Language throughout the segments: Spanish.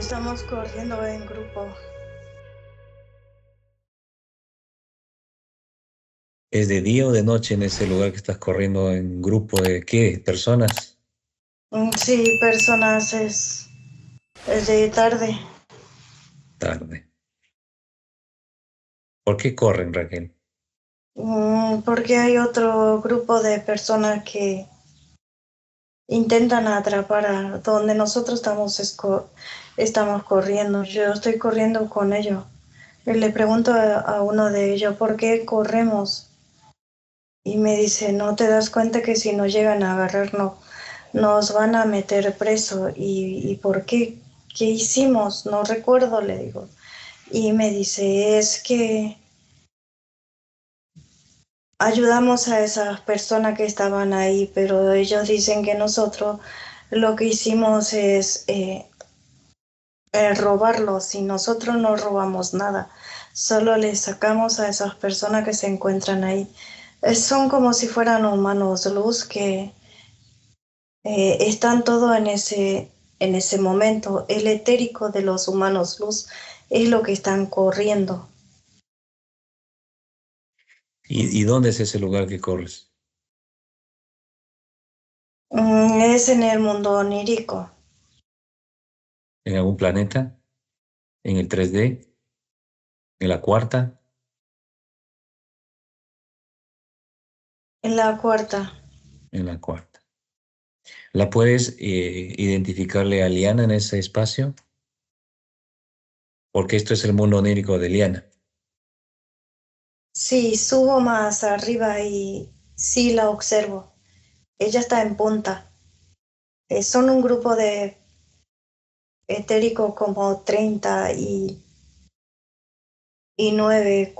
Estamos corriendo en grupo. ¿Es de día o de noche en ese lugar que estás corriendo en grupo de qué? ¿Personas? Sí, personas es de tarde. Tarde. ¿Por qué corren, Raquel? Porque hay otro grupo de personas que intentan atrapar a donde nosotros estamos corriendo. Yo estoy corriendo con ellos. Y le pregunto a uno de ellos, ¿por qué corremos? Y me dice, ¿no te das cuenta que si nos llegan a agarrarnos, nos van a meter preso? ¿Y por qué? ¿Qué hicimos? No recuerdo, le digo. Y me dice, es que ayudamos a esas personas que estaban ahí, pero ellos dicen que nosotros lo que hicimos es robarlos y nosotros no robamos nada. Solo les sacamos a esas personas que se encuentran ahí. Son como si fueran humanos luz que están todo en ese momento. El etérico de los humanos luz es lo que están corriendo. ¿Y dónde es ese lugar que corres? Es en el mundo onírico. ¿En algún planeta? ¿En el 3D? ¿En la cuarta? En la cuarta. En la cuarta. ¿La puedes identificarle a Liana en ese espacio? Porque esto es el mundo onírico de Liana. Sí, subo más arriba y sí la observo. Ella está en punta. Son un grupo de etérico como 30 y 9,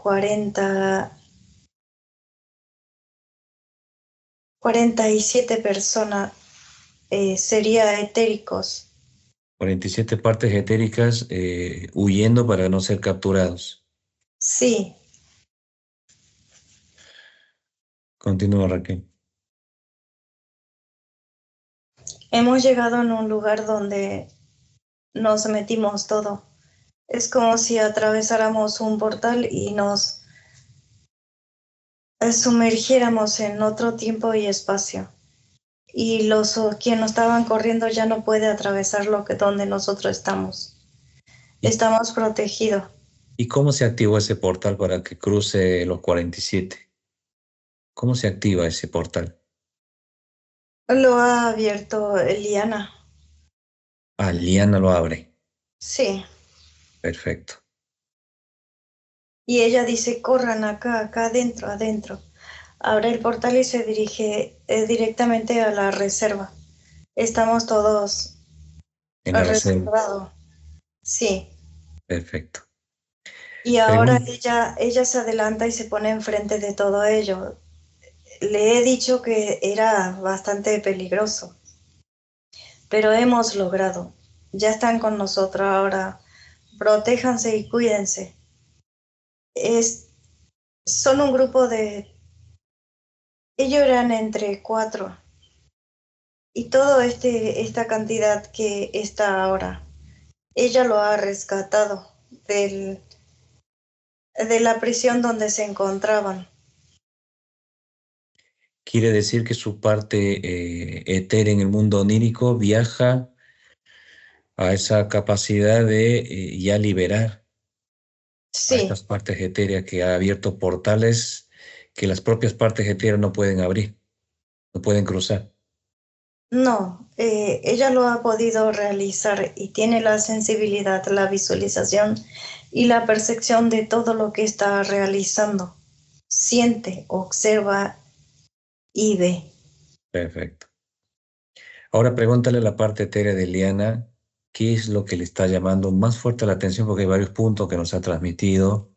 47 personas. Sería etéricos. 47 partes etéricas huyendo para no ser capturados. Sí, Continúa, Raquel. hemos llegado en un lugar donde nos metimos todo. Es como si atravesáramos un portal y nos sumergiéramos en otro tiempo y espacio. Y quienes estaban corriendo ya no puede atravesar donde nosotros estamos. ¿Y, Estamos protegidos. y cómo se activó ese portal para que cruce los 47? ¿Cómo se activa ese portal? Lo ha abierto Eliana. Ah, Liana lo abre. Sí. Perfecto. Y ella dice, corran acá, acá adentro, adentro. Abre el portal y se dirige directamente a la reserva. Estamos todos En la reserva. reservados. Sí. Perfecto. Y ahora Pregun- ella se adelanta y se pone enfrente de todo ello. Le he dicho que era bastante peligroso, pero hemos logrado. Ya están con nosotros ahora. Protéjanse y cuídense. Es, son un grupo de... Ellos eran entre 4 y toda esta cantidad que está ahora. Ella lo ha rescatado de la prisión donde se encontraban. Quiere decir que su parte etérea en el mundo onírico viaja a esa capacidad de ya liberar a Sí, estas partes etéreas que ha abierto portales que las propias partes etéreas no pueden abrir, no pueden cruzar. no, ella lo ha podido realizar y tiene la sensibilidad, la visualización y la percepción de todo lo que está realizando. Siente, observa y ve. Perfecto. Ahora pregúntale a la parte etérea de Liana qué es lo que le está llamando más fuerte la atención, porque hay varios puntos que nos ha transmitido.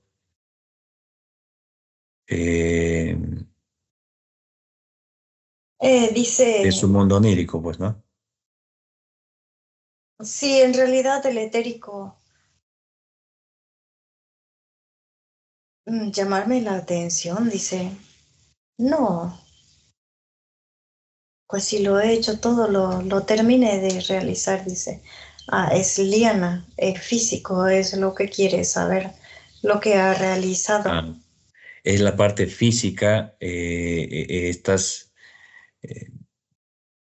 eh, de su Dice, mundo onírico, pues, ¿no? sí, en realidad el etérico, llamarme la atención, dice, no, pues si lo he hecho todo, lo terminé de realizar, dice. Es Liana, físico, es lo que quiere saber, lo que ha realizado. Ah, es la parte física, estas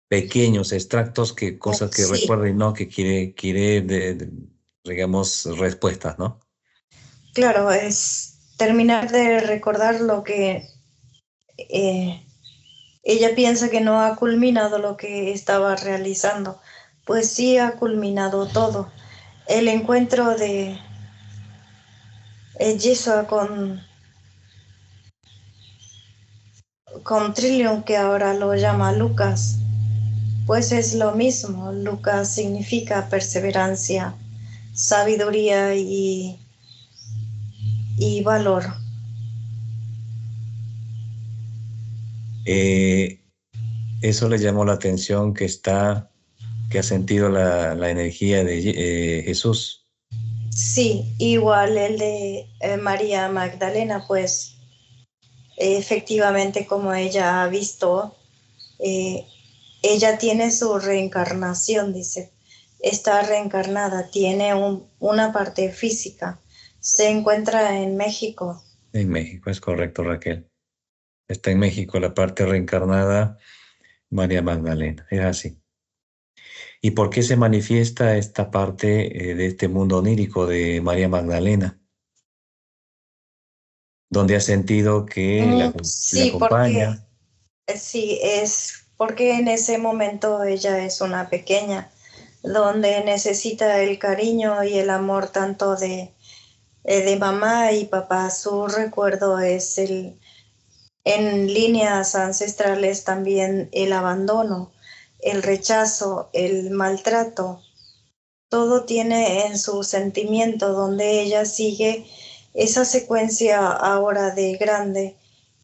pequeños extractos, que cosas que Sí, recuerda y no, que quiere digamos, respuestas, ¿no? claro, es terminar de recordar lo que eh, ella piensa que no ha culminado lo que estaba realizando. Pues sí ha culminado todo. El encuentro de Yeshua con Trillium, que ahora lo llama Lucas, pues es lo mismo. Lucas significa perseverancia, sabiduría y valor. Eh, Eso le llamó la atención, que ha sentido la energía de Jesús. Sí, igual el de María Magdalena, pues efectivamente como ella ha visto, eh, ella tiene su reencarnación, dice, está reencarnada, tiene una parte física, se encuentra en México. En México, es correcto, Raquel. Está en México la parte reencarnada, María Magdalena, es así. ¿Y por qué se manifiesta esta parte de este mundo onírico de María Magdalena, donde ha sentido que le Sí, porque acompaña? sí, es porque en ese momento ella es una pequeña, donde necesita el cariño y el amor tanto de mamá y papá. Su recuerdo es en líneas ancestrales también el abandono, el rechazo, el maltrato. Todo tiene en su sentimiento donde ella sigue esa secuencia ahora de grande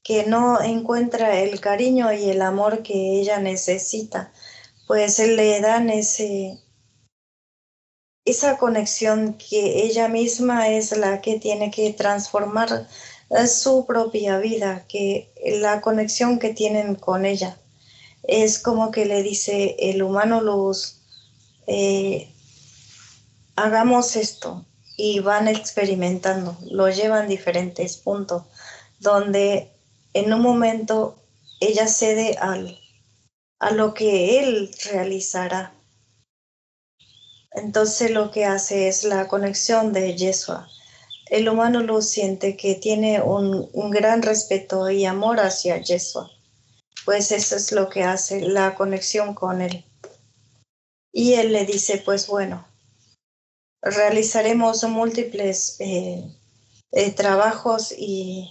que no encuentra el cariño y el amor que ella necesita, pues le dan esa conexión que ella misma es la que tiene que transformar su propia vida, que la conexión que tienen con ella es como que le dice el humano luz, eh, hagamos esto y van experimentando, lo llevan diferentes puntos, donde en un momento ella cede a lo que él realizará. Entonces lo que hace es la conexión de Yeshua. El humano lo siente que tiene un gran respeto y amor hacia Yeshua, pues eso es lo que hace la conexión con él. Y él le dice, pues bueno, realizaremos múltiples trabajos y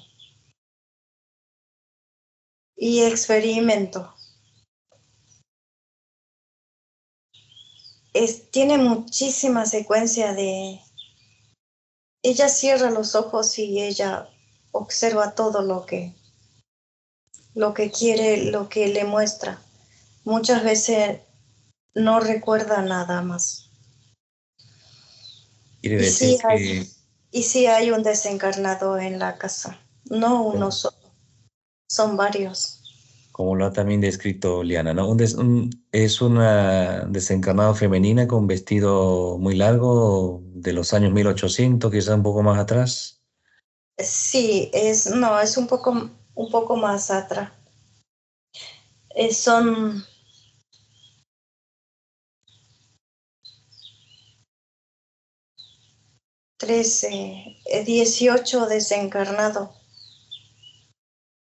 experimento. Tiene muchísima secuencia de... Ella cierra los ojos y ella observa todo lo que quiere, lo que le muestra. Muchas veces no recuerda nada más. Quiere Y decir sí hay, que, y sí hay un desencarnado en la casa, no uno como, solo, son varios. como lo ha también descrito Liana, ¿no? Es una desencarnada femenina con vestido muy largo de los años 1800, quizá un poco más atrás. Sí, no, es un poco más atrás. Son 13, 18 desencarnados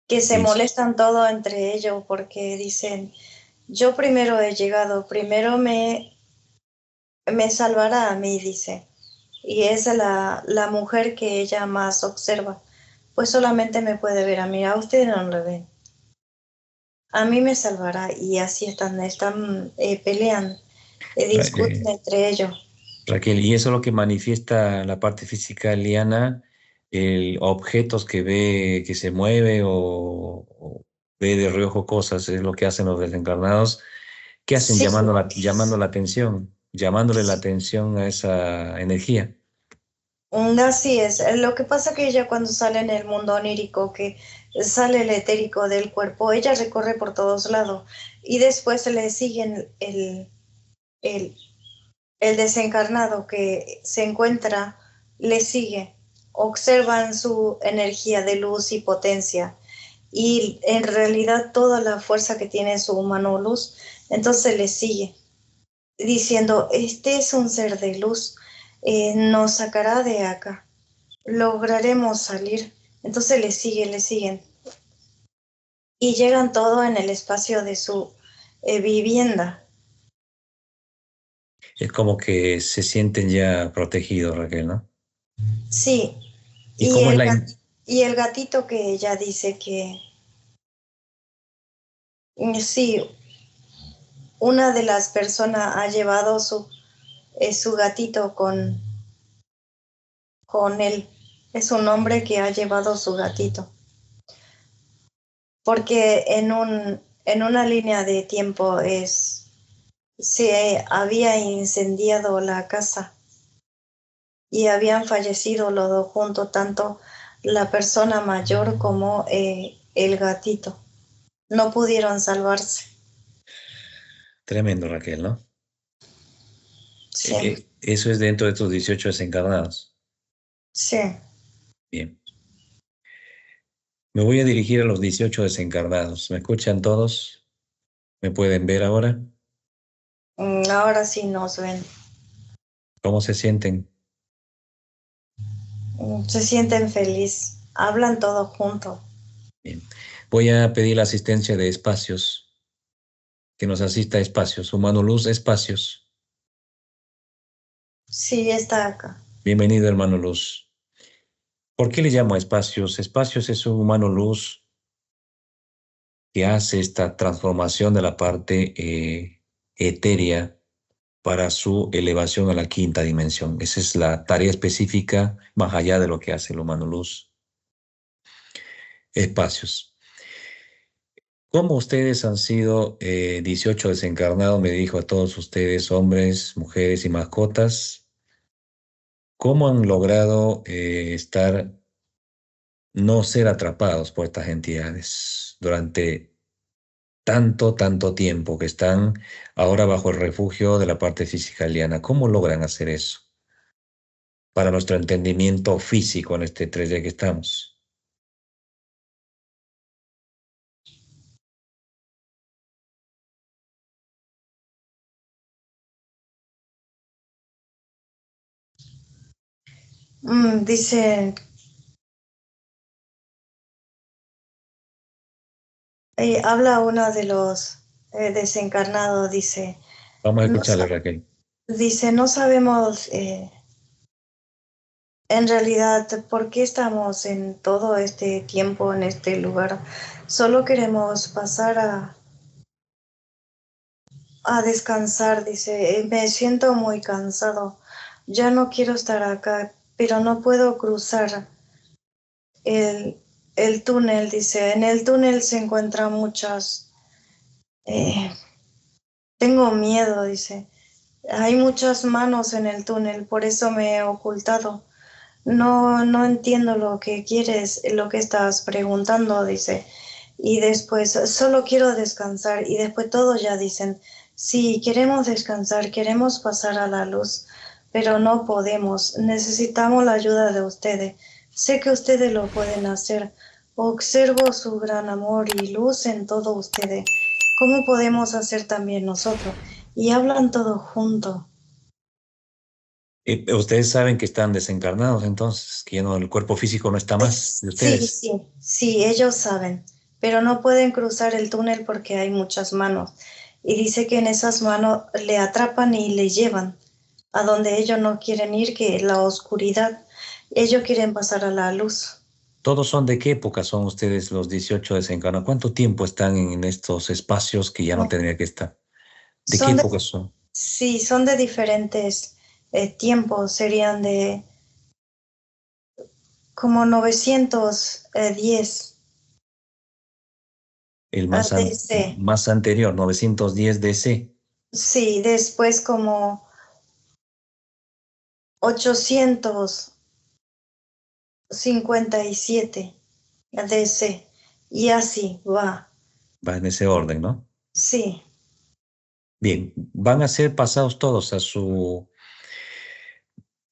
que se molestan todo entre ellos porque dicen, yo primero he llegado, primero me salvará a mí, dice. Y es la mujer que ella más observa. Pues solamente me puede ver a mí, a ustedes no lo ven. A mí me salvará y así están pelean, Ra- discuten entre ellos. Raquel, y eso es lo que manifiesta la parte física, Liana, objetos que ve que se mueve o ve de reojo cosas, es lo que hacen los desencarnados. ¿Qué hacen? Sí, Llamando la atención, llamándole la atención a esa energía. así es. Lo que pasa que ella cuando sale en el mundo onírico, que sale el etérico del cuerpo, ella recorre por todos lados y después le siguen el El desencarnado que se encuentra le sigue, observan su energía de luz y potencia y en realidad toda la fuerza que tiene su humano luz, entonces le sigue diciendo, este es un ser de luz, nos sacará de acá, lograremos salir. Entonces le siguen y llegan todo en el espacio de su vivienda. Es como que se sienten ya protegidos, Raquel, ¿no? Sí, ¿Y y cómo es el, la... y el gatito que ella dice que sí, una de las personas ha llevado su gatito con él. Es un hombre que ha llevado su gatito. Porque en una línea de tiempo se había incendiado la casa y habían fallecido los dos juntos, tanto la persona mayor como el gatito. No pudieron salvarse. Tremendo, Raquel, ¿no? Sí, Eso es dentro de tus 18 desencarnados. sí. Bien. Me voy a dirigir a los 18 desencarnados. ¿Me escuchan todos? ¿Me pueden ver ahora? Ahora sí nos ven. ¿Cómo se sienten? Se sienten feliz. Hablan todos juntos. Bien. Voy a pedir la asistencia de espacios, que nos asista a espacios. Humano Luz, espacios. Sí, está acá. Bienvenido, hermano Luz. ¿Por qué le llamo a espacios? Espacios es un humano luz que hace esta transformación de la parte etérea para su elevación a la quinta dimensión. Esa es la tarea específica más allá de lo que hace el humano luz. Espacios. Como ustedes han sido 18 desencarnados, me dijo a todos ustedes, hombres, mujeres y mascotas, ¿cómo han logrado no ser atrapados por estas entidades durante tanto tiempo que están ahora bajo el refugio de la parte fisicaliana? ¿Cómo logran hacer eso? Para nuestro entendimiento físico en este 3D que estamos. Dice, habla uno de los desencarnados, Vamos a no, escucharle, Raquel. no sabemos en realidad por qué estamos en todo este tiempo en este lugar. Solo queremos pasar a descansar, dice, me siento muy cansado, ya no quiero estar acá, pero no puedo cruzar el, el túnel, dice, en el túnel se encuentran eh, tengo miedo, dice, hay muchas manos en el túnel, por eso me he ocultado. No entiendo lo que quieres, lo que estás preguntando, dice. Y después, solo quiero descansar. Y después todos ya dicen, sí, queremos descansar, queremos pasar a la luz, pero no podemos. Necesitamos la ayuda de ustedes. Sé que ustedes lo pueden hacer. Observo su gran amor y luz en todos ustedes. ¿Cómo podemos hacer también nosotros? Y hablan todos juntos. Ustedes saben que están desencarnados, entonces, que ya no, el cuerpo físico no está más de Sí, ustedes. sí, sí, ellos saben, pero no pueden cruzar el túnel porque hay muchas manos. Y dice que en esas manos le atrapan y le llevan a donde ellos no quieren ir, que es la oscuridad. Ellos quieren pasar a la luz. ¿Todos son de qué época son ustedes los 18 desencarnados? ¿Cuánto tiempo están en estos espacios que ya no tendría que estar? ¿De qué Son de, época son? sí, son de diferentes tiempos, serían de como 910 El DC. más anterior, 910 DC. Sí, después como 857 DC. Y así va. Va en ese orden, ¿no? Sí, Bien, van a ser pasados todos a su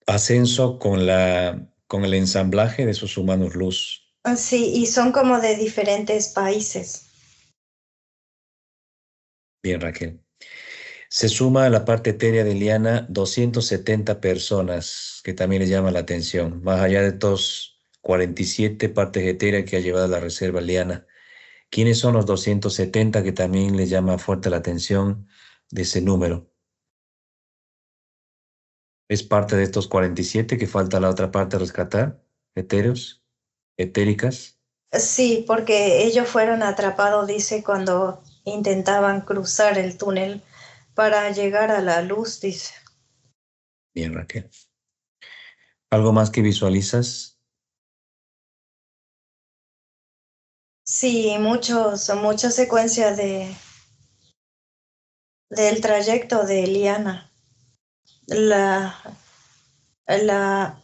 ascenso con el ensamblaje de sus humanos luz. Sí, y son como de diferentes países. Bien, Raquel. Se suma a la parte etérea de Liana 270 personas, que también les llama la atención, más allá de estos 47 partes etéreas que ha llevado la reserva Liana. ¿Quiénes son los 270 que también les llama fuerte la atención de ese número? ¿Es parte de estos 47 que falta la otra parte rescatar? ¿Etéreos? ¿Etéricas? Sí, porque ellos fueron atrapados, dice, cuando intentaban cruzar el túnel para llegar a la luz, dice. Bien, Raquel. ¿Algo más que visualizas? Sí, muchas secuencias del trayecto de Eliana. La, la,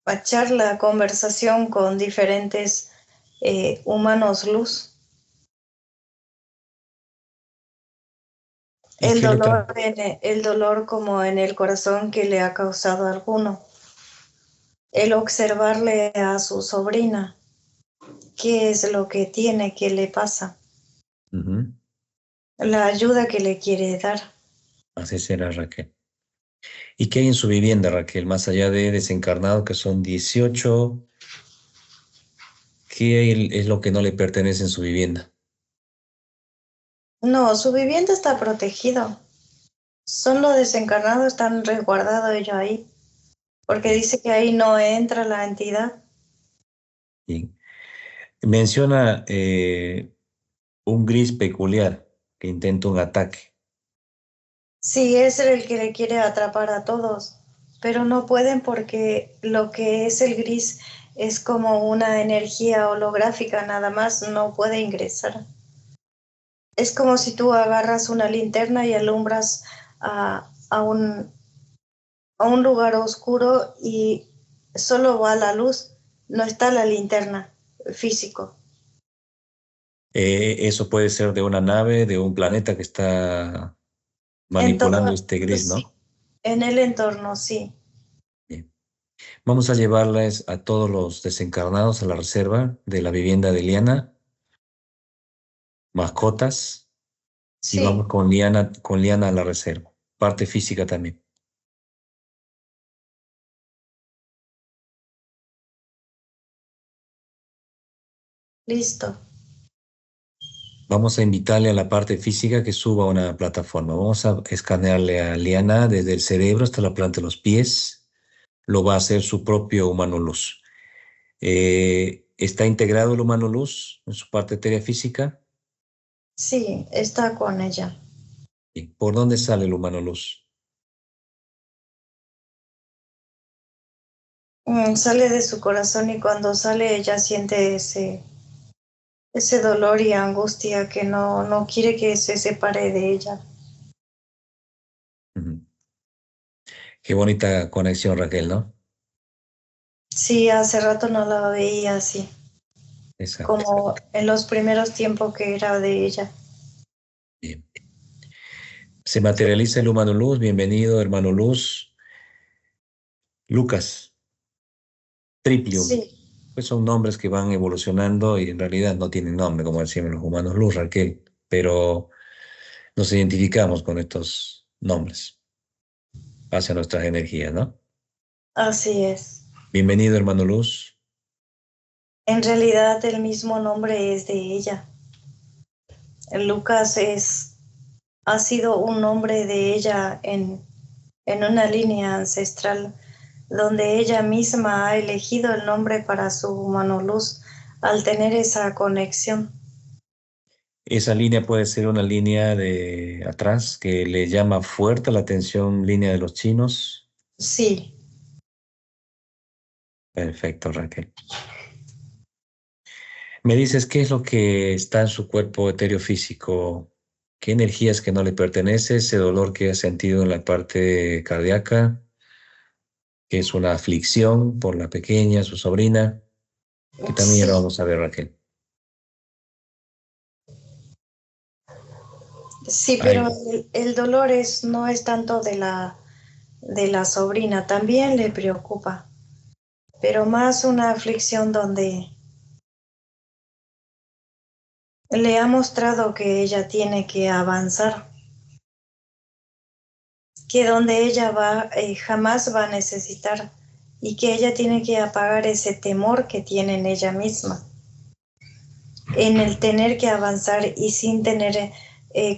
la charla, conversación con diferentes humanos luz. ¿Y qué le trae? El dolor como en el corazón que le ha causado a alguno. El observarle a su sobrina, qué es lo que tiene, qué le pasa, Ujú. la ayuda que le quiere dar. Así será, Raquel. ¿Y qué hay en su vivienda, Raquel? Más allá de desencarnado, que son 18, es lo que no le pertenece en su vivienda? No, su vivienda está protegido. Son los desencarnados, están resguardados ellos ahí, porque Bien, dice que ahí no entra la entidad. bien. Menciona un gris peculiar que intenta un ataque. Sí, es el que le quiere atrapar a todos, pero no pueden porque lo que es el gris es como una energía holográfica, nada más no puede ingresar. Es como si tú agarras una linterna y alumbras a un lugar oscuro y solo va la luz, no está la linterna físico. Eso puede ser de una nave, de un planeta que está En manipulando todo, este gris, sí, ¿no? en el entorno, sí. Bien. Vamos a llevarles a todos los desencarnados a la reserva de la vivienda de Liana, mascotas, y vamos Sí, con Liana a la reserva. Parte física también. listo. Vamos a invitarle a la parte física que suba a una plataforma. Vamos a escanearle a Liana desde el cerebro hasta la planta de los pies. Lo va a hacer su propio humano luz. ¿Está integrado el humano luz en su parte etérea física? Sí, está con ella. ¿Y por dónde sale el humano luz? Sale de su corazón y cuando sale ella siente ese dolor y angustia que no quiere que se separe de ella. Ujú. Qué bonita conexión, Raquel, ¿no? Sí, hace rato no la veía así, Exacto. como en los primeros tiempos que era de ella. Bien. Se materializa el humano luz. Bienvenido, hermano luz. Lucas, Triplium. Sí, Pues son nombres que van evolucionando y en realidad no tienen nombre, como decían los humanos luz, Raquel. Pero nos identificamos con estos nombres hacia nuestras energías, ¿no? así es. Bienvenido, hermano luz. En realidad el mismo nombre es de ella. Lucas ha sido un nombre de ella en una línea ancestral donde ella misma ha elegido el nombre para su humano luz al tener esa conexión. Esa línea puede ser una línea de atrás que le llama fuerte la atención, línea de los chinos. Sí, Perfecto, Raquel. Me dices qué es lo que está en su cuerpo etéreo físico, qué energías que no le pertenece, ese dolor que ha sentido en la parte cardíaca, que es una aflicción por la pequeña, su sobrina, que también ya lo sí, vamos a ver, Raquel. Sí, pero Ay, el dolor no es tanto de la sobrina, también le preocupa, pero más una aflicción donde le ha mostrado que ella tiene que avanzar, que donde ella va jamás va a necesitar y que ella tiene que apagar ese temor que tiene en ella misma, en el tener que avanzar y sin tener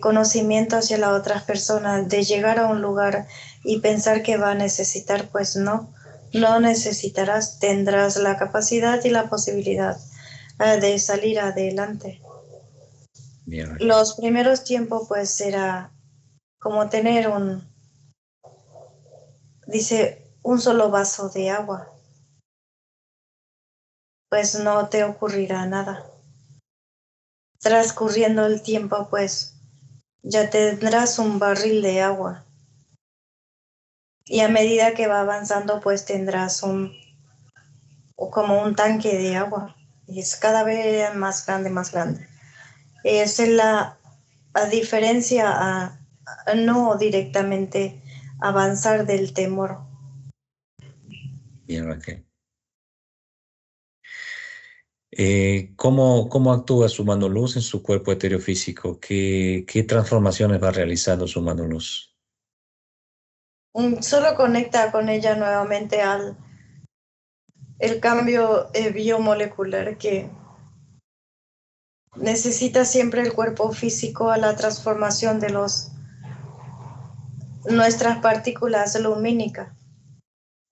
conocimiento hacia las otras personas, de llegar a un lugar y pensar que va a necesitar, pues no, no necesitarás, tendrás la capacidad y la posibilidad de salir adelante. bien, Raquel. Los primeros tiempos pues será como tener dice, un solo vaso de agua, pues no te ocurrirá nada. Transcurriendo el tiempo, pues ya tendrás un barril de agua y a medida que va avanzando, pues tendrás o como un tanque de agua y es cada vez más grande, más grande. Esa es a diferencia a no directamente avanzar del temor. Bien, Raquel. ¿Cómo actúa su mano luz en su cuerpo etéreo físico? ¿Qué transformaciones va realizando su mano luz? Solo conecta con ella nuevamente al el cambio biomolecular que necesita siempre el cuerpo físico a la transformación de nuestras partículas lumínicas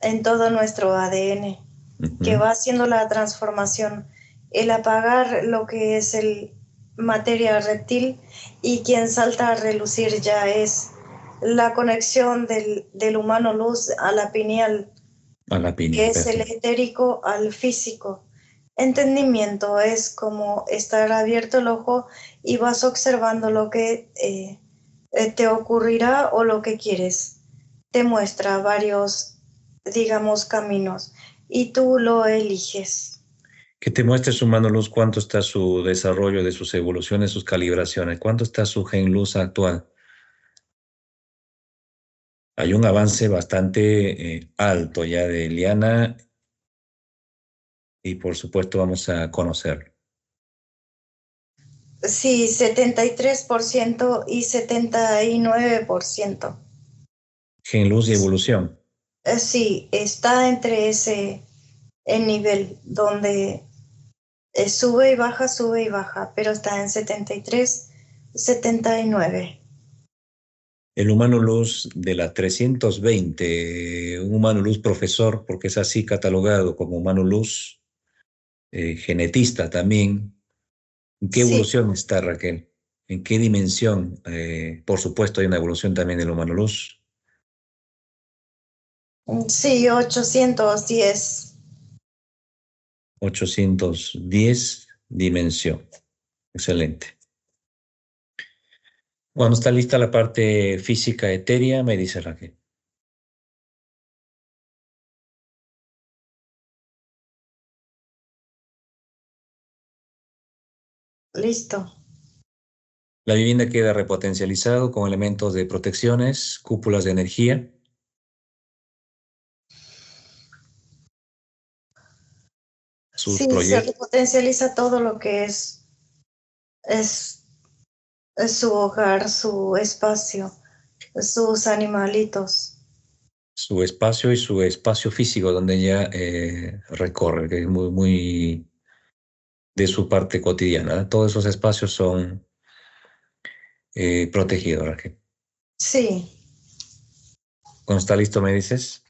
en todo nuestro ADN, que Ujú. va haciendo la transformación, el apagar lo que es el materia reptil y quien salta a relucir ya es la conexión del humano luz a la pineal, A la que piña, es el perfecto. etérico al físico. Entendimiento es como estar abierto el ojo y vas observando lo que te ocurrirá o lo que quieres. Te muestra varios, digamos, caminos y tú lo eliges. Que te muestre su mano luz, cuánto está su desarrollo de sus evoluciones, sus calibraciones, cuánto está su gen luz actual. Hay un avance bastante alto ya de Liana y por supuesto vamos a conocerlo. Sí, 73% y 79%. Gen luz y evolución. Sí, está entre ese el nivel donde sube y baja, pero está en 73, 79. El humano luz de la 320, un humano luz profesor, porque es así catalogado como humano luz, genetista también. ¿En qué Sí, evolución está Raquel? ¿En qué dimensión? Por supuesto, hay una evolución también del humano luz. sí, 810. 810 dimensión. Excelente. Bueno, está lista la parte física etérea, me dice Raquel. Listo. La vivienda queda repotencializado con elementos de protecciones, cúpulas de energía, sus Sí, se proyectos, repotencializa todo lo que es, es su hogar, su espacio, sus animalitos. su espacio y su espacio físico donde ella recorre, que es muy de su parte cotidiana. Todos esos espacios son protegidos, Raquel. Sí, Cuando está listo, me dices.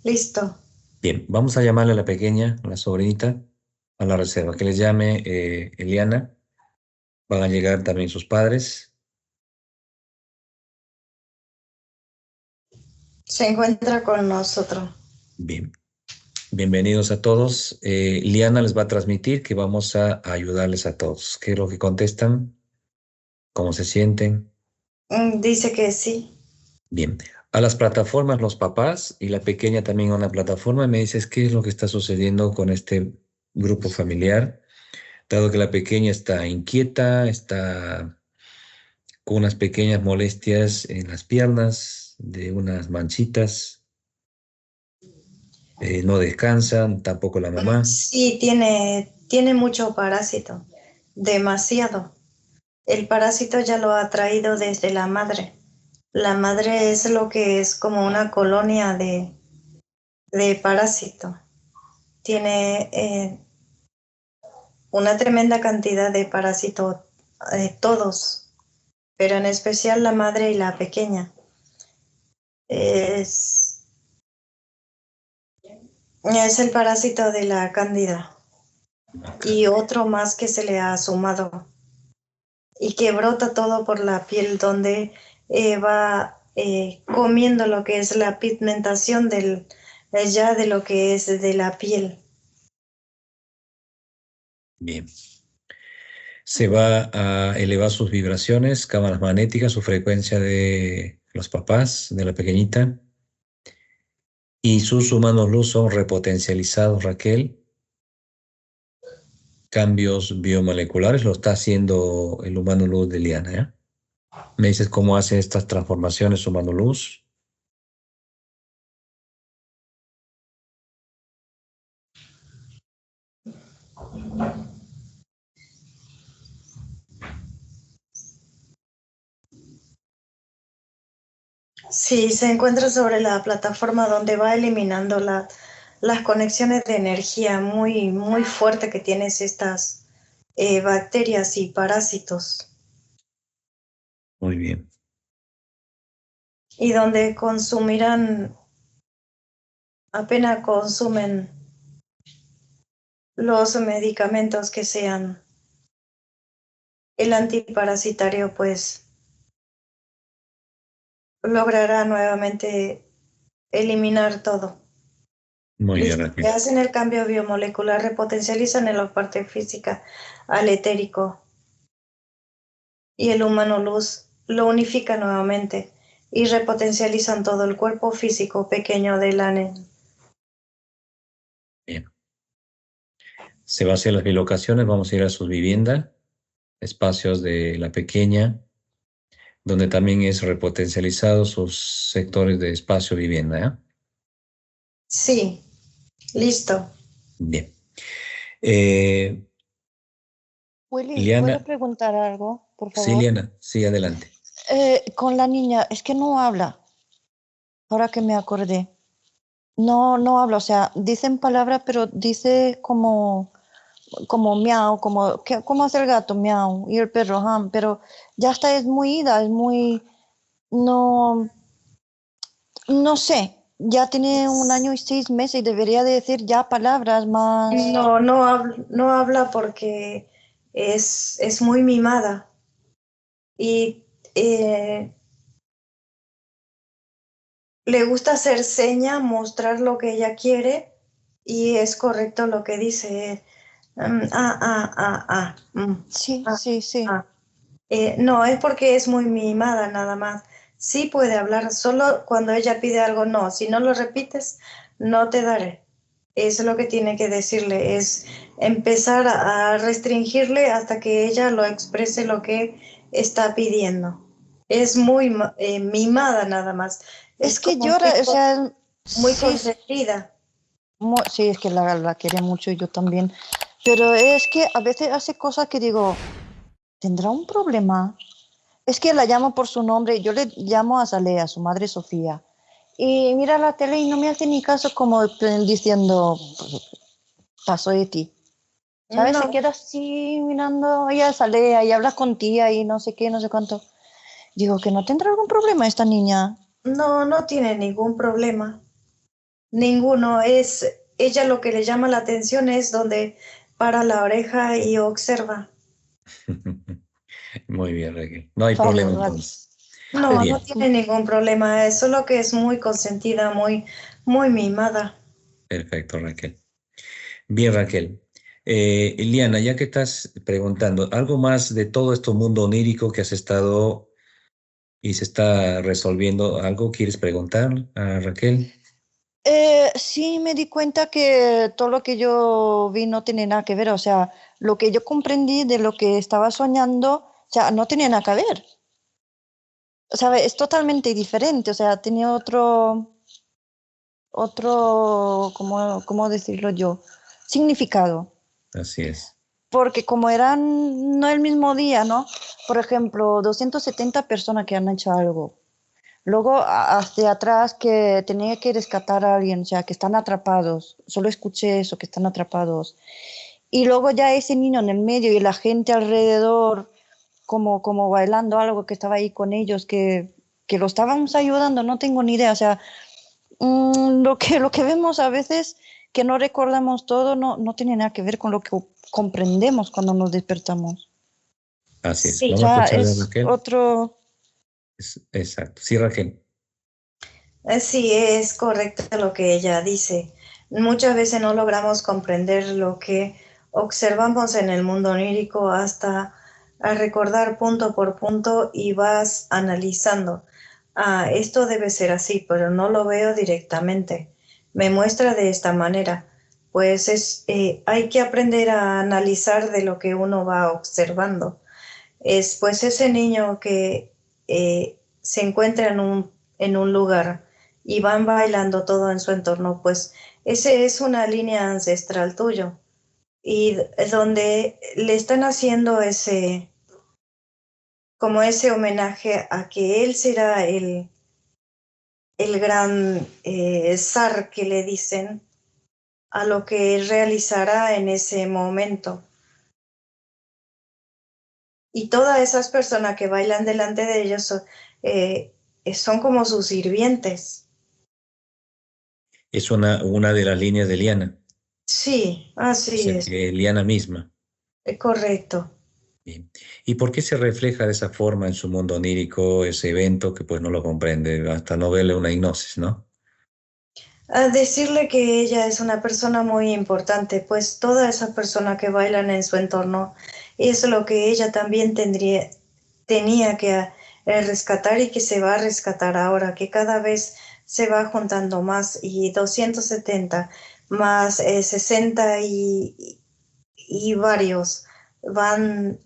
listo. Bien, vamos a llamarle a la pequeña, a la sobrinita, a la reserva, que les llame Eliana. Van a llegar también sus padres. Se encuentra con nosotros. Bien, bienvenidos a todos. Liana les va a transmitir que vamos a ayudarles a todos. ¿Qué es lo que contestan? ¿Cómo se sienten? Dice que sí. Bien. A las plataformas, los papás y la pequeña también a una plataforma, me dices qué es lo que está sucediendo con este grupo familiar, dado que la pequeña está inquieta, está con unas pequeñas molestias en las piernas, de unas manchitas, no descansan, tampoco la mamá. Sí, tiene mucho parásito, demasiado. El parásito ya lo ha traído desde la madre. La madre es lo que es como una colonia de parásito. Tiene una tremenda cantidad de parásitos, todos, pero en especial la madre y la pequeña. Es, es el parásito de la cándida y otro más que se le ha sumado y que brota todo por la piel, donde va comiendo lo que es la pigmentación ya de lo que es de la piel. Bien. Se va a elevar sus vibraciones, cámaras magnéticas, su frecuencia de los papás, de la pequeñita, y sus humanos luz son repotencializados, Raquel. Cambios biomoleculares lo está haciendo el humano luz de Liana, ¿ya? ¿Me dices cómo hace estas transformaciones humano luz? Sí, se encuentra sobre la plataforma donde va eliminando las conexiones de energía muy, muy fuerte que tienes estas bacterias y parásitos, Muy bien. y donde consumirán, apenas consumen los medicamentos que sean el antiparasitario, pues logrará nuevamente eliminar todo. Muy bien, Listo. Que Raquel. hacen el cambio biomolecular, repotencializan en la parte física al etérico y el humano luz lo unifica nuevamente y repotencializan todo el cuerpo físico pequeño del ANE. Bien. Se va a hacer las bilocaciones, vamos a ir a sus viviendas, espacios de la pequeña, donde también es repotencializado sus sectores de espacio vivienda, ¿ya? Sí, listo. Bien. Eh, Willy, ¿puedo Liana, preguntar algo, por sí, favor? Liana, sí, adelante. Con la niña, es que no habla, ahora que me acordé. No, no habla, o sea, dicen palabras, pero dice como miau, como hace el gato, miau, y el perro, ham, pero ya está, es muy ida, es muy, no, no sé, ya tiene 1 año y 6 meses y debería de decir ya palabras más. No habla porque es muy mimada y le gusta hacer seña, mostrar lo que ella quiere, y es correcto lo que dice. Sí, Ah, sí, sí. ah. No, es porque es muy mimada nada más. Sí puede hablar, solo cuando ella pide algo, no. Si no lo repites, no te daré. Eso es lo que tiene que decirle, es empezar a restringirle hasta que ella lo exprese lo que está pidiendo. Es muy mimada nada más. Es Es que como llora, o sea, muy sí, consentida. sí, es que la quiere mucho y yo también. Pero es que a veces hace cosas que digo, ¿tendrá un problema? Es que la llamo por su nombre, yo le llamo a Zalea, su madre Sofía. Y mira la tele y no me hace ni caso como diciendo, paso de ti. ¿Sabes? Se No, queda así mirando, ella Zalea y habla con tía y no sé qué, no sé cuánto. Digo, que no tendrá algún problema esta niña. no tiene ningún problema. Ninguno. Es ella lo que le llama la atención es donde para la oreja y observa. Muy bien, Raquel. No hay Vale, problema vale. entonces. No Bien, tiene ningún problema, es solo que es muy consentida, muy mimada. perfecto, Raquel. Bien, Raquel. Liana, ya que estás preguntando, algo más de todo este mundo onírico que has estado y se está resolviendo, ¿algo quieres preguntar a Raquel? Sí, me di cuenta que todo lo que yo vi no tiene nada que ver, o sea, lo que yo comprendí de lo que estaba soñando, o sea, no tenía nada que ver. ¿sabe? Es totalmente diferente, o sea, tenía otro, ¿cómo decirlo yo? Significado. Así es. Porque como eran, no el mismo día, ¿no? Por ejemplo, 270 personas que han hecho algo. Luego, hacia atrás, que tenía que rescatar a alguien, o sea, que están atrapados. Solo escuché eso, que están atrapados. Y luego ya ese niño en el medio y la gente alrededor, como bailando algo que estaba ahí con ellos, que lo estábamos ayudando, no tengo ni idea. O sea, lo que vemos a veces, que no recordamos todo, no tiene nada que ver con lo que comprendemos cuando nos despertamos. Así es. Sí, O Vamos a sea, escuchar a es Raquel. otro. Exacto. Sí, Raquel. sí, es correcto lo que ella dice. Muchas veces no logramos comprender lo que observamos en el mundo onírico hasta a recordar punto por punto y vas analizando. Ah, esto debe ser así, pero no lo veo directamente. Me muestra de esta manera. Pues hay que aprender a analizar de lo que uno va observando. Es pues ese niño que se encuentra en un lugar y van bailando todo en su entorno, pues ese es una línea ancestral tuyo y donde le están haciendo como ese homenaje a que él será el gran zar que le dicen a lo que él realizará en ese momento. Y todas esas personas que bailan delante de ellos son como sus sirvientes. Es una de las líneas de Liana. Sí, O así sea, es, que Liana misma. correcto. Bien. ¿Y por qué se refleja de esa forma en su mundo onírico ese evento que pues no lo comprende, hasta no verle una hipnosis, ¿no? A decirle que ella es una persona muy importante, pues todas esas personas que bailan en su entorno es lo que ella también tenía que rescatar y que se va a rescatar ahora, que cada vez se va juntando más y 270 más 60 y varios van,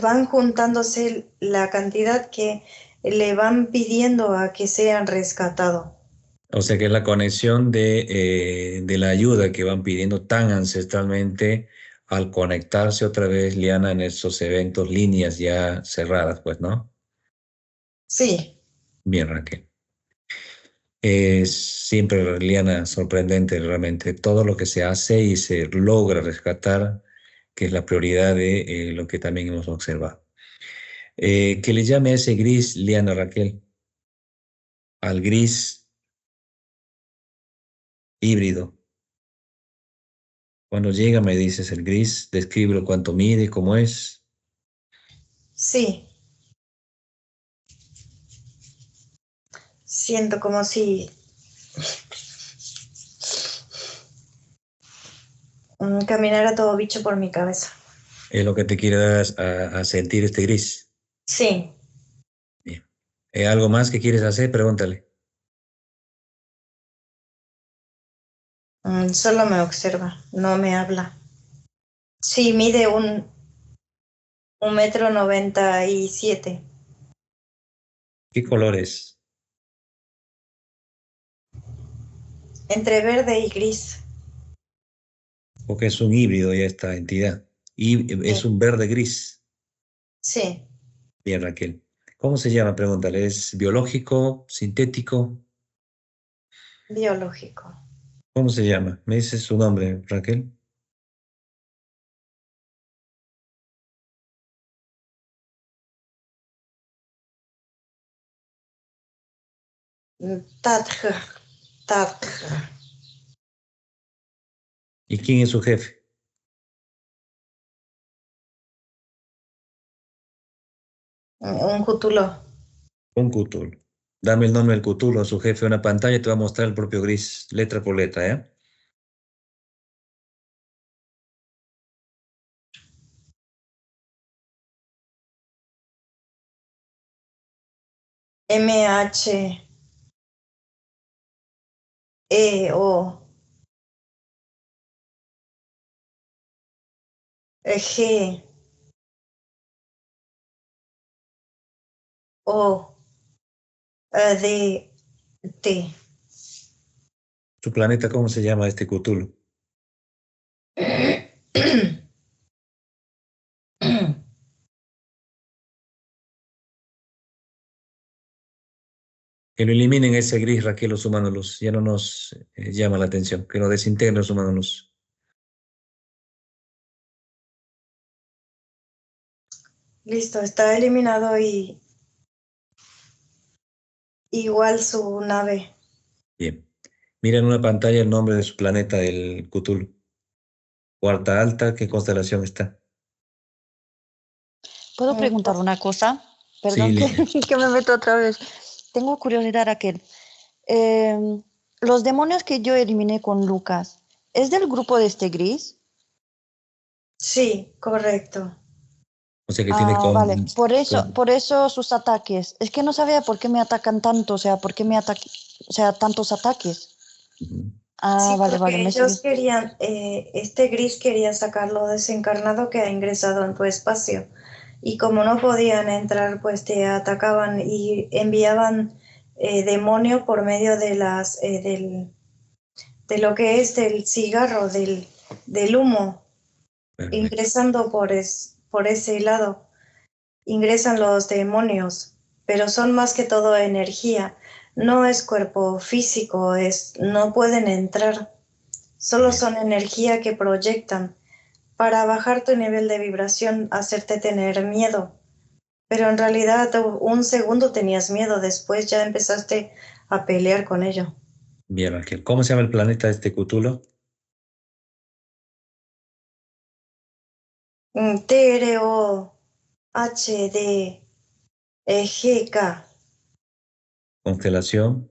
van juntándose la cantidad que le van pidiendo a que sean rescatados. O sea que es la conexión de la ayuda que van pidiendo tan ancestralmente al conectarse otra vez, Liana, en esos eventos, líneas ya cerradas, pues, ¿no? Sí, Bien, Raquel. Es siempre, Liana, sorprendente realmente todo lo que se hace y se logra rescatar, que es la prioridad de lo que también hemos observado. Que le llame a ese gris, Liana Raquel, al gris híbrido. Cuando llega me dices el gris, descríbelo cuánto mide, cómo es. sí, siento como si caminara todo bicho por mi cabeza. Es lo que te quiere dar a sentir este gris. Sí, Bien. ¿Algo más que quieres hacer? Pregúntale. solo me observa, no me habla. Sí, mide un metro 97, ¿Qué colores? entre verde y gris. Porque es un híbrido ya esta entidad. Y es Sí, un verde gris. sí, Bien, Raquel. ¿Cómo se llama? Pregúntale. ¿Es biológico, sintético? biológico. ¿Cómo se llama? ¿Me dices su nombre, Raquel? Tadj, Tadj. ¿Y quién es su jefe? Un cútulo. Un Cthulhu. Dame el nombre del Cthulhu a su jefe en una pantalla y te va a mostrar el propio gris, letra por letra, ¿eh? MHEO G O D T. ¿Su planeta cómo se llama este Cthulhu? Que lo eliminen ese gris, Raquel, los humanos luz. Ya no nos llama la atención. Que lo desintegren los humanos luz. Listo, está eliminado y igual su nave. Bien. Mira en una pantalla el nombre de su planeta, el Cthulhu. Cuarta alta, ¿qué constelación está? ¿Puedo preguntar una cosa? Sí, Perdón que me meto otra vez. Tengo curiosidad, Raquel. Los demonios que yo eliminé con Lucas, ¿es del grupo de este gris? Sí, correcto. o sea que tiene Vale, con- por eso sus ataques. Es que no sabía por qué me atacan tanto, o sea, por qué me ataque, o sea, tantos ataques. Ujú. Sí, Vale, porque vale, me sigue. ellos querían, este gris quería sacarlo desencarnado que ha ingresado en tu espacio. Y como no podían entrar, pues te atacaban y enviaban demonio por medio de de lo que es del cigarro, del humo, Perfecto. ingresando por ese lado. Ingresan los demonios, pero son más que todo energía. No es cuerpo físico, no pueden entrar. Solo Bien, son energía que proyectan para bajar tu nivel de vibración, hacerte tener miedo. Pero en realidad un segundo tenías miedo, después ya empezaste a pelear con ello. bien, Raquel. ¿Cómo se llama el planeta este Cthulhu? TROHDGK. Constelación.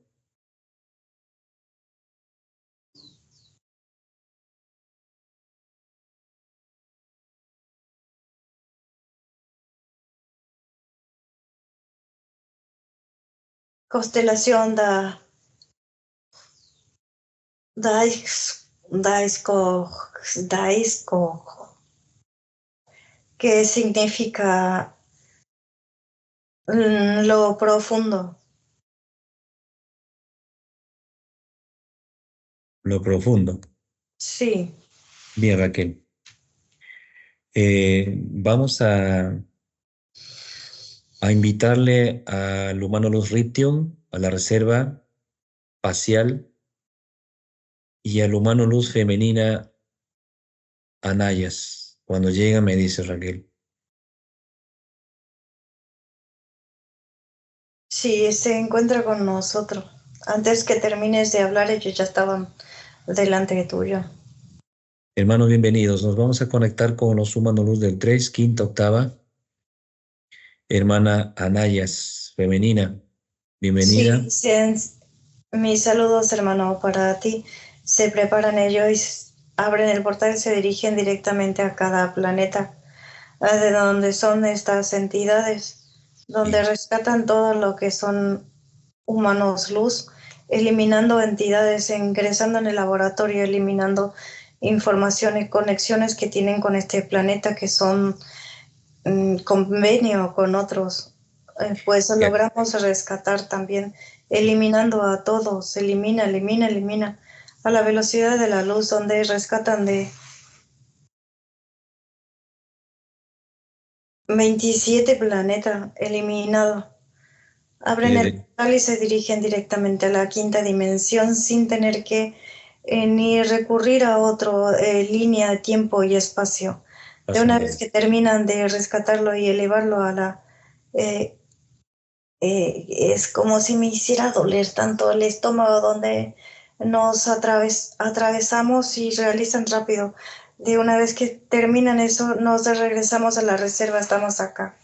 Constelación Daisco, Daisco, que significa lo profundo. Lo profundo. Sí, Bien, Raquel. Vamos a invitarle al humano Luz Ription a la reserva espacial y al humano Luz femenina Anayas. Cuando llega me dice Raquel. sí, se encuentra con nosotros. Antes que termines de hablar, ellos ya estaban delante de tuyo. Hermanos, bienvenidos. Nos vamos a conectar con los humanos Luz del 3, quinta octava. Hermana Anayas, femenina, bienvenida. Sí, mis saludos, hermano, para ti. Se preparan ellos abren el portal y se dirigen directamente a cada planeta, de donde son estas entidades, donde Bien, rescatan todo lo que son humanos luz, eliminando entidades, ingresando en el laboratorio, eliminando información y conexiones que tienen con este planeta que son convenio con otros. Pues bien. logramos rescatar también, eliminando a todos, elimina, a la velocidad de la luz, donde rescatan de 27 planetas eliminados. Abren el Desde, portal y se dirigen directamente a la quinta dimensión sin tener que ni recurrir a otra línea de tiempo y espacio. De una vez que terminan de rescatarlo y elevarlo a la... eh, es como si me hiciera doler tanto el estómago donde nos atravesamos y realizan rápido. De una vez que terminan eso, nos regresamos a la reserva, estamos acá.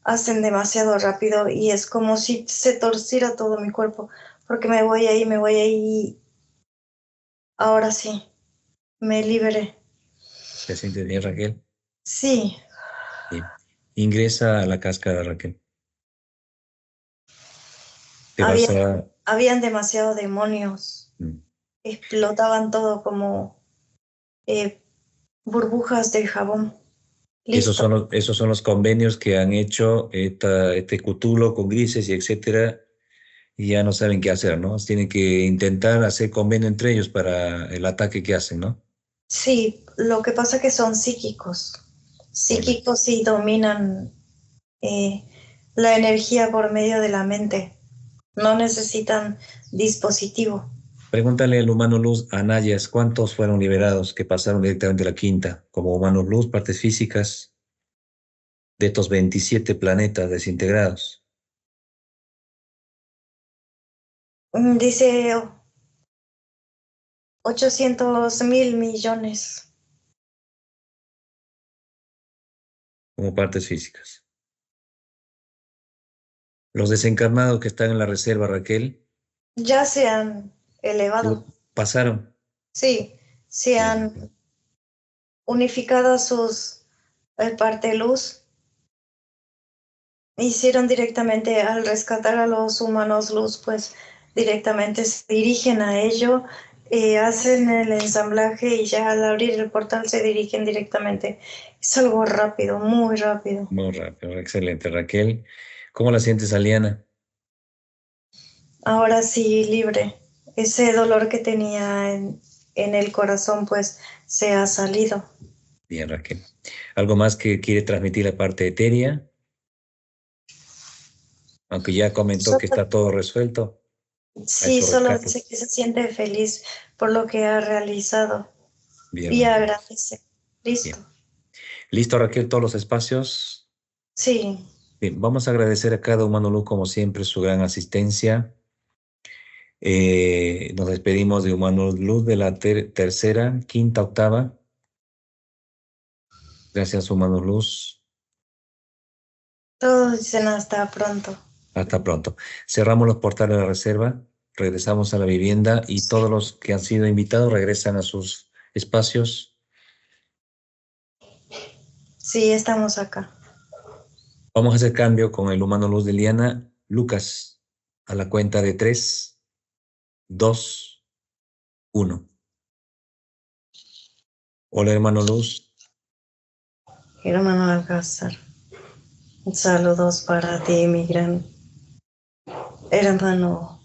Hacen demasiado rápido y es como si se torciera todo mi cuerpo, porque me voy ahí. Ahora sí, me liberé. ¿te sientes bien, Raquel? Sí, Bien. Ingresa a la cascada, Raquel. Te vas había, a... habían demasiado demonios. mm, Explotaban todo como eh, burbujas de jabón. Listo. Esos son los convenios que han hecho este Cthulhu con grises y etcétera, y ya no saben qué hacer, ¿no? Tienen que intentar hacer convenio entre ellos para el ataque que hacen, ¿no? Sí, lo que pasa es que son psíquicos. Correcto. Psíquicos y dominan eh, la energía por medio de la mente. No necesitan dispositivo. Pregúntale al humano luz a Nayas cuántos fueron liberados que pasaron directamente a la quinta, como humanos luz, partes físicas, de estos 27 planetas desintegrados. Dice 800.000 millones. Como partes físicas. Los desencarnados que están en la reserva, Raquel, Ya se han elevado. pasaron. Sí, se Bien, Raquel. han unificado sus parte luz. Hicieron directamente al rescatar a los humanos luz, pues directamente se dirigen a ello, hacen el ensamblaje y ya al abrir el portal se dirigen directamente. Es algo rápido, muy rápido. Muy rápido, excelente, Raquel. ¿Cómo la sientes, Aliana? Ahora sí, libre. Ese dolor que tenía en el corazón, pues se ha salido. Bien, Raquel. ¿Algo más que quiere transmitir la parte etérea? Aunque ya comentó que Solo- está todo resuelto. Hay sí, su solo rescate. dice que se siente feliz por lo que ha realizado Bien, y Raquel. agradece. Listo. Bien. ¿Listo, Raquel? ¿Todos los espacios? Sí. Bien, vamos a agradecer a cada humano luz, como siempre, su gran asistencia. Nos despedimos de Humano Luz de la tercera, quinta, octava. Gracias, Humano Luz. Todos dicen hasta pronto. Hasta pronto. Cerramos los portales de la reserva, regresamos a la vivienda y todos los que han sido invitados regresan a sus espacios. Sí, estamos acá. Vamos a hacer cambio con el humano luz de Liana. Lucas, a la cuenta de 3, 2, 1. Hola, hermano Luz. Hermano Alcázar, saludos para ti, mi gran hermano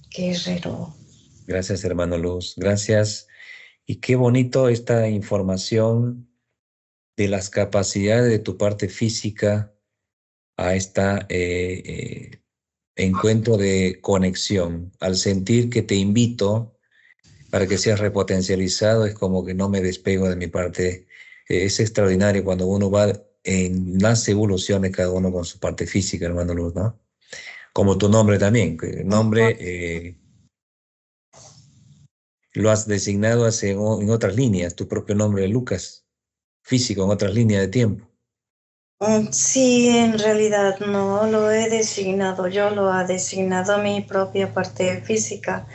guerrero. Gracias, hermano Luz. Gracias. Y qué bonito esta información de las capacidades de tu parte física a este encuentro de conexión. Al sentir que te invito para que seas repotencializado, es como que no me despego de mi parte. Es extraordinario cuando uno va en las evoluciones, cada uno con su parte física, hermano Luz, ¿no? Como tu nombre también, que el nombre lo has designado en otras líneas, tu propio nombre, Lucas, físico, en otras líneas de tiempo. Sí, en realidad no lo he designado, yo lo ha designado mi propia parte física,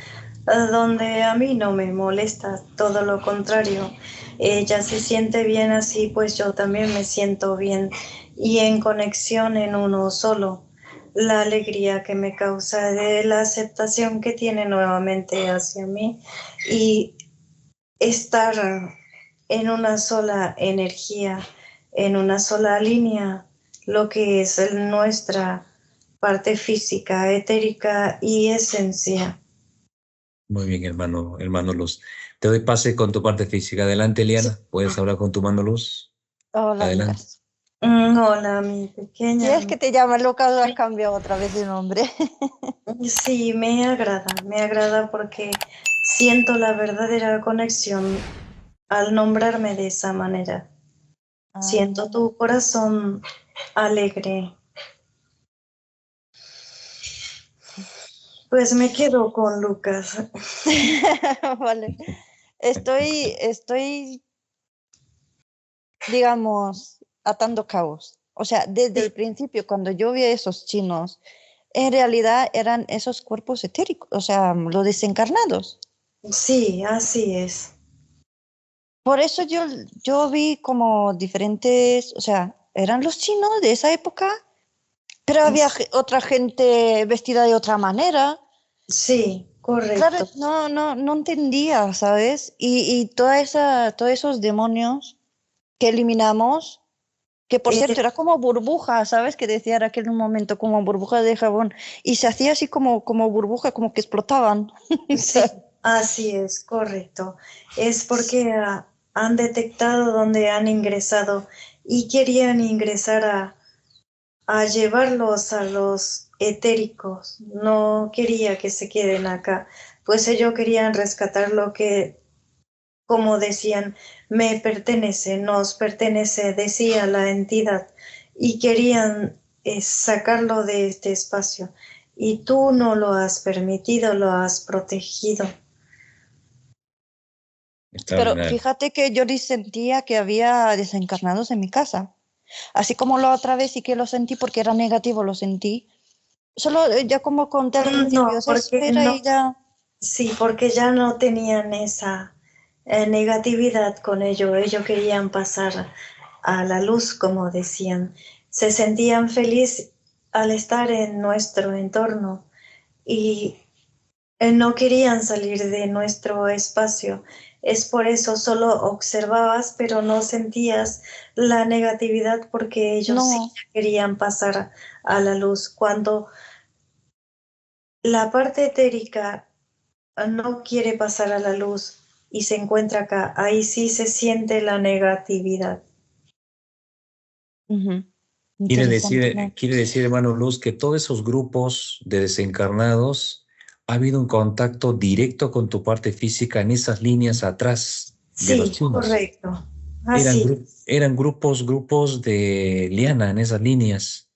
donde a mí no me molesta, todo lo contrario. Ella se siente bien así, pues yo también me siento bien y en conexión en uno solo. La alegría que me causa de la aceptación que tiene nuevamente hacia mí y estar en una sola energía, en una sola línea, lo que es nuestra parte física, etérica y esencia. Muy bien, hermano Luz. Te doy pase con tu parte física. Adelante, Eliana. Puedes hablar con tu mano Luz. Hola, Adelante. Lucas. Hola, mi Si pequeña. es que te llamas Lucas, has cambiado otra vez de nombre. Sí, me agrada porque siento la verdadera conexión al nombrarme de esa manera. Siento Ah, tu corazón alegre. Pues me quedo con Lucas. vale. Estoy, digamos, atando cabos. O sea, desde el principio, cuando yo vi a esos chinos, en realidad eran esos cuerpos etéricos, o sea, los desencarnados. Sí, así es. Por eso yo vi como diferentes, o sea, eran los chinos de esa época, pero había otra gente vestida de otra manera. Sí, Claro, correcto. no entendía, ¿sabes? Y todos esos demonios que eliminamos, Que por cierto Eh, era como burbuja, ¿sabes? Que decía Raquel en un momento, como burbuja de jabón. Y se hacía así como burbuja, como que explotaban. sí, así es, correcto. Es porque han detectado dónde han ingresado y querían ingresar a llevarlos a los etéricos. No quería que se queden acá, pues ellos querían rescatar lo que, como decían, me pertenece, nos pertenece, decía la entidad, y querían sacarlo de este espacio. Y tú no lo has permitido, lo has protegido. Pero Extraordinario. fíjate que yo sentía que había desencarnados en mi casa. Así como la otra vez sí que lo sentí porque era negativo, lo sentí. Solo ya como conté al principio, No, se porque espera no, y ya. sí, porque ya no tenían esa negatividad con ello. Ellos querían pasar a la luz, como decían. Se sentían felices al estar en nuestro entorno y no querían salir de nuestro espacio. Es por eso solo observabas, pero no sentías la negatividad porque ellos sí No, querían pasar a la luz. Cuando la parte etérica no quiere pasar a la luz y se encuentra acá, ahí sí se siente la negatividad. ujú, interesante, ¿no? Quiere decir, hermano Luz, que todos esos grupos de desencarnados ha habido un contacto directo con tu parte física en esas líneas atrás de los Sí, chinos. correcto. Así. Eran grupos de liana en esas líneas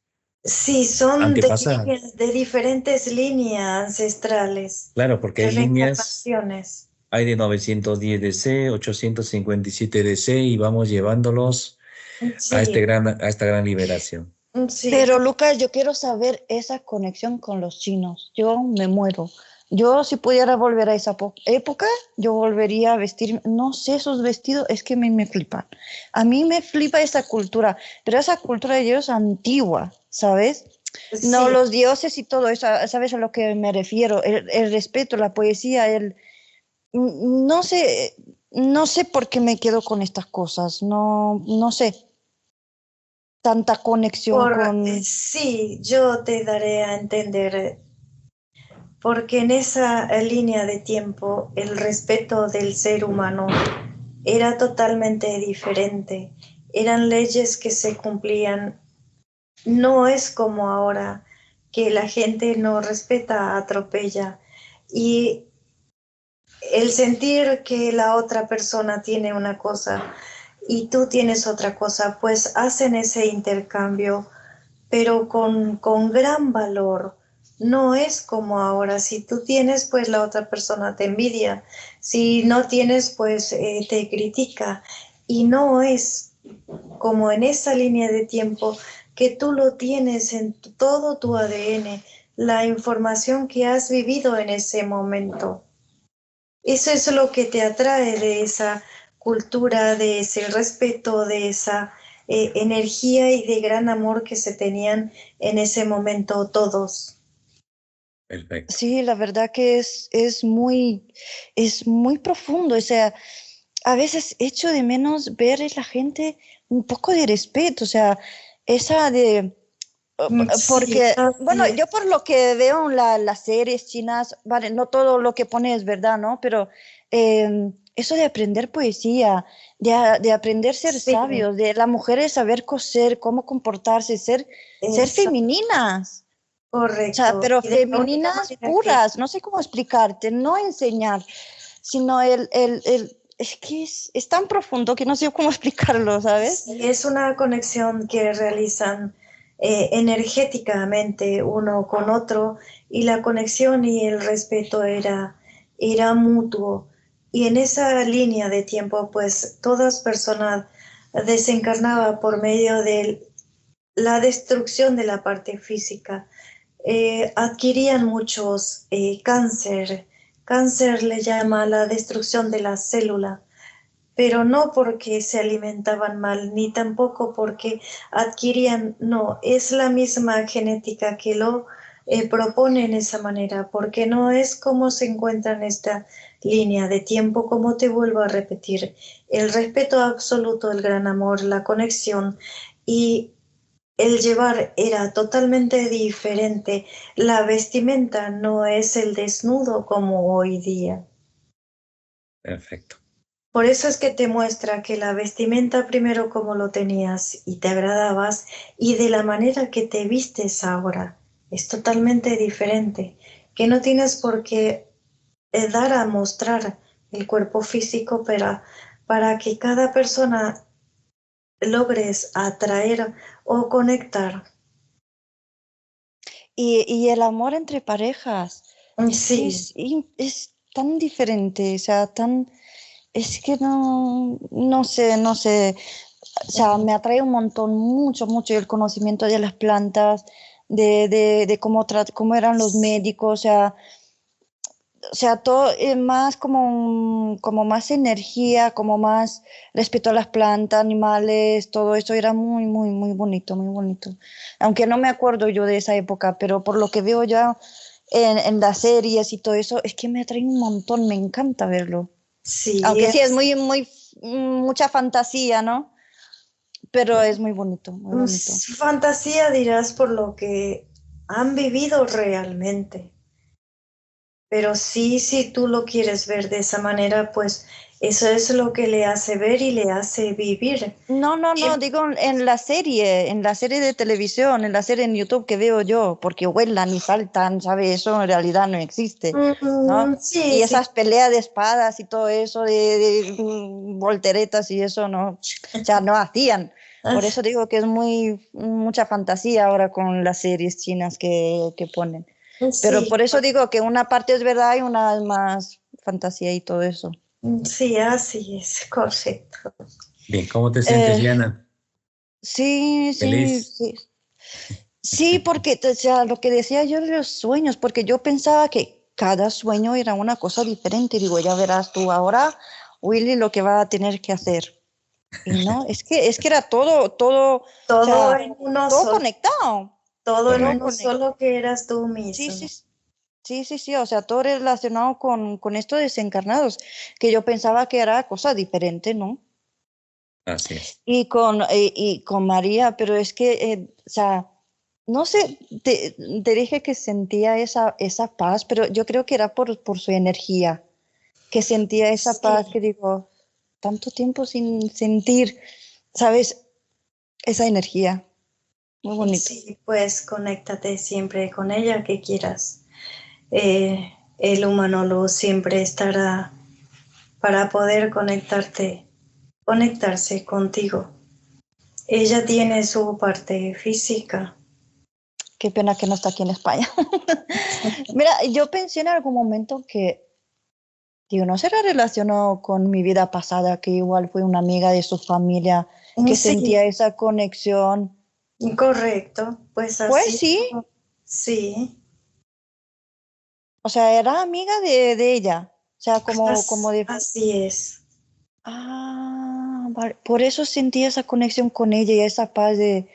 Sí, son de antepasadas. líneas, de diferentes líneas ancestrales, Claro, porque de hay líneas, reencarnaciones. hay de 910 DC, 857 DC y vamos llevándolos a Sí, a esta gran liberación. sí, Pero Lucas, yo quiero saber esa conexión con los chinos. Yo me muero. Yo si pudiera volver a esa época, yo volvería a vestir, no sé, esos vestidos, es que me flipan. A mí me flipa esa cultura, pero esa cultura de ellos antigua, ¿sabes? No sí, los dioses y todo eso, ¿sabes a lo que me refiero? El respeto, la poesía, no sé, no sé por qué me quedo con estas cosas, no sé, tanta conexión con... sí, yo te daré a entender, porque en esa línea de tiempo el respeto del ser humano era totalmente diferente. Eran leyes que se cumplían. No es como ahora que la gente no respeta, atropella. Y el sentir que la otra persona tiene una cosa y tú tienes otra cosa, pues hacen ese intercambio, pero con gran valor. No es como ahora, si tú tienes, pues la otra persona te envidia, si no tienes, pues te critica. Y no es como en esa línea de tiempo que tú lo tienes en todo tu ADN, la información que has vivido en ese momento. Eso es lo que te atrae de esa cultura, de ese respeto, de esa energía y de gran amor que se tenían en ese momento todos. Perfecto. Sí, la verdad que es muy profundo. O sea, a veces echo de menos ver en la gente un poco de respeto. O sea, esa de, Sí, porque, bueno, así yo es. por lo que veo en las series chinas, vale, no todo lo que pone es verdad, ¿no? Pero eso de aprender poesía, de aprender a ser Sí, sabios, de las mujeres saber coser, cómo comportarse, ser eso, femeninas. O sea, correcto. pero Y de la única femeninas manera que, puras, no sé cómo explicarte, no enseñar, sino es que es tan profundo que no sé cómo explicarlo, ¿sabes? sí, es una conexión que realizan energéticamente uno con otro y la conexión y el respeto era mutuo. Y en esa línea de tiempo, pues todas personas desencarnaban por medio de la destrucción de la parte física. Adquirían muchos cáncer. Cáncer le llama la destrucción de la célula, pero no porque se alimentaban mal, ni tampoco porque adquirían, no, es la misma genética que lo propone en esa manera, porque no es como se encuentra en esta línea de tiempo, como te vuelvo a repetir, el respeto absoluto, el gran amor, la conexión, y el llevar era totalmente diferente. La vestimenta no es el desnudo como hoy día. Perfecto. Por eso es que te muestra que la vestimenta primero como lo tenías y te agradabas y de la manera que te vistes ahora es totalmente diferente, que no tienes por qué dar a mostrar el cuerpo físico para que cada persona logres atraer o conectar. Y el amor entre parejas, es que Sí, es tan diferente, o sea, es que no sé, o sea, me atrae un montón, mucho el conocimiento de las plantas, de cómo eran los médicos, o sea, todo es más como más energía, como más respeto a las plantas, animales, todo eso era muy bonito, muy bonito. Aunque no me acuerdo yo de esa época, pero por lo que veo ya en las series y todo eso, es que me atrae un montón, me encanta verlo. sí, Aunque sí, es mucha fantasía, ¿no? Pero es muy bonito, muy bonito. fantasía dirás por lo que han vivido realmente. Pero sí, si tú lo quieres ver de esa manera, pues eso es lo que le hace ver y le hace vivir. No, digo en la serie de televisión, en la serie en YouTube que veo yo, porque vuelan y saltan, ¿sabes? Eso en realidad no existe, ¿no? Sí, Y sí. esas peleas de espadas y todo eso, de volteretas y eso, no, o sea, no hacían. Por eso digo que es mucha fantasía ahora con las series chinas que ponen. Pero Sí, por eso digo que una parte es verdad y una es más fantasía y todo eso. sí, así es, correcto. Bien, ¿cómo te sientes, Eh, Diana? sí. ¿Feliz? Sí, porque, o sea, lo que decía yo de los sueños, porque yo pensaba que cada sueño era una cosa diferente. Digo, ya verás tú ahora, Willy, lo que va a tener que hacer. Y no, es que era todo, o Todo sea, en uno todo solo, conectado, todo en todo Correcto. uno conectado. solo que eras tú Sí, mismo. sí, sí, o sea, todo relacionado con esto de desencarnados, que yo pensaba que era cosa diferente, ¿no? Así es. Y con María, pero es que, o sea, no sé, te dije que sentía esa paz, pero yo creo que era por su energía, que sentía esa paz Sí, que digo, tanto tiempo sin sentir, ¿sabes? Esa energía, muy bonito. sí, pues conéctate siempre con ella que quieras. El humano lo siempre estará para poder conectarse contigo. Ella tiene su parte física. Qué pena que no está aquí en España. Mira, yo pensé en algún momento que, digo, no será relacionado con mi vida pasada, que igual fue una amiga de su familia, que Sí, sentía esa conexión. correcto, pues Pues así, sí, sí, o sea, era amiga de ella. O sea, como de... así es. Ah, vale. Por eso sentí esa conexión con ella y esa paz de...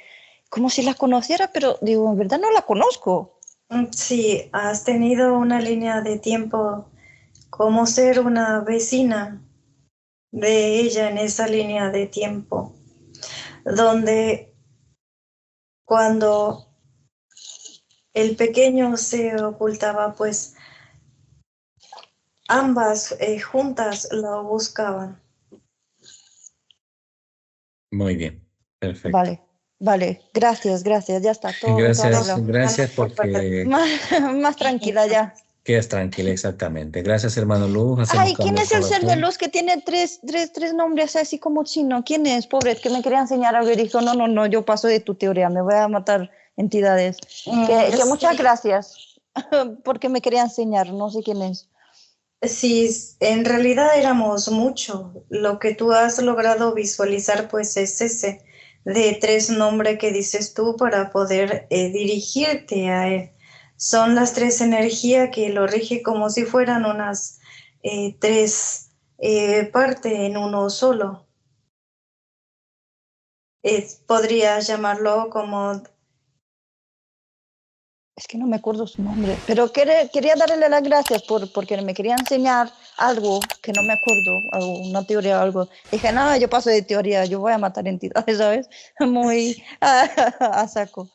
Como si la conociera, pero digo, en verdad no la conozco. Sí, has tenido una línea de tiempo como ser una vecina de ella en esa línea de tiempo, donde cuando el pequeño se ocultaba, pues ambas juntas lo buscaban. Muy bien. Perfecto. Vale. Gracias. Ya está, todo Gracias, arreglado. gracias porque Más, más tranquila ya. quedas tranquila, exactamente. Gracias, hermano Luz. Hacemos Ay, con ¿quién el es el ser de corazón. luz que tiene tres nombres así como chino? ¿Quién es? Pobre, que me quería enseñar algo y dijo, no, yo paso de tu teoría, me voy a matar entidades. Que muchas Sí, gracias, porque me quería enseñar, no sé quién es. sí, en realidad éramos mucho. Lo que tú has logrado visualizar, pues es ese de tres nombres que dices tú para poder dirigirte a él. Son las tres energías que lo rige como si fueran unas tres partes en uno solo. Podrías llamarlo como Es que no me acuerdo su nombre, pero quería darle las gracias porque me quería enseñar algo que no me acuerdo, una teoría o algo. Dije, no, yo paso de teoría, yo voy a matar entidades, ¿sabes? Muy a saco.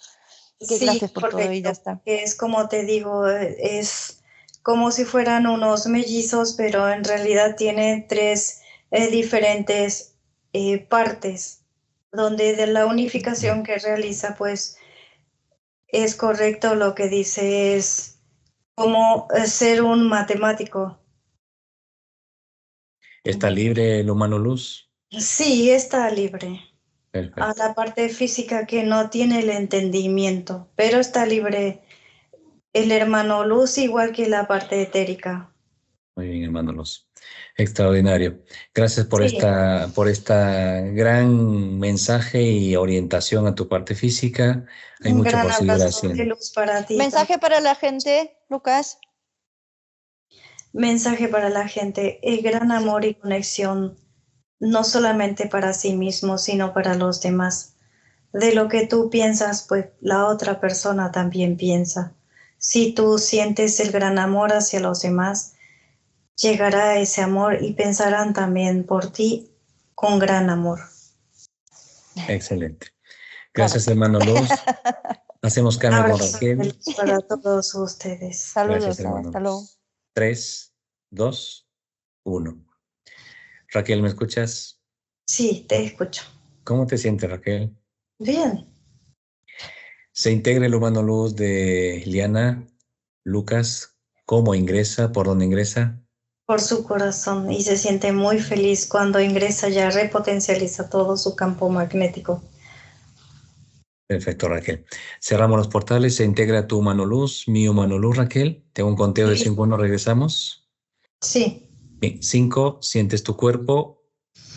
Que Sí, gracias por todo y ya correcto. está. Es como te digo, es como si fueran unos mellizos, pero en realidad tiene tres diferentes partes, donde de la unificación que realiza, pues es correcto lo que dice, es como ser un matemático. ¿Está libre el humano luz? Sí, está libre. A Perfecto. la parte física que no tiene el entendimiento, pero está libre el hermano luz igual que la parte etérica. Muy bien, hermano Luz. Extraordinario. Gracias Sí, por esta gran mensaje y orientación a tu parte física. Hay un mucho gran por seguir abrazo de haciendo. luz para ti también. Mensaje para la gente, Lucas. Mensaje para la gente, el gran amor y conexión, no solamente para sí mismo, sino para los demás. De lo que tú piensas, pues la otra persona también piensa. Si tú sientes el gran amor hacia los demás, llegará ese amor y pensarán también por ti con gran amor. Excelente. Claro. Gracias, hermano Luz. Hacemos cambio con Abrazo de Raquel. luz para todos ustedes. Gracias, Saludos, hermano hasta luego. Luz. 3, 2, 1. Raquel, ¿me escuchas? Sí, te escucho. ¿Cómo te sientes, Raquel? Bien. Se integra el humano luz de Liana, Lucas. ¿Cómo ingresa? ¿Por dónde ingresa? Por su corazón y se siente muy feliz cuando ingresa, ya repotencializa todo su campo magnético. Perfecto, Raquel. Cerramos los portales, se integra tu humano luz, mi humano luz, Raquel. Tengo un conteo de 5, 1, regresamos. Sí, Bien, 5, sientes tu cuerpo.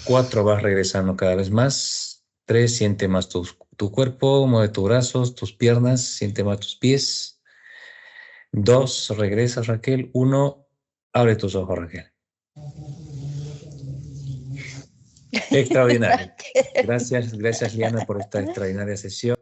4, vas regresando cada vez más. 3, siente más tu cuerpo, mueve tus brazos, tus piernas, siente más tus pies. 2, regresas, Raquel. 1, abre tus ojos, Raquel. Extraordinario. Gracias, Liana, por esta extraordinaria sesión.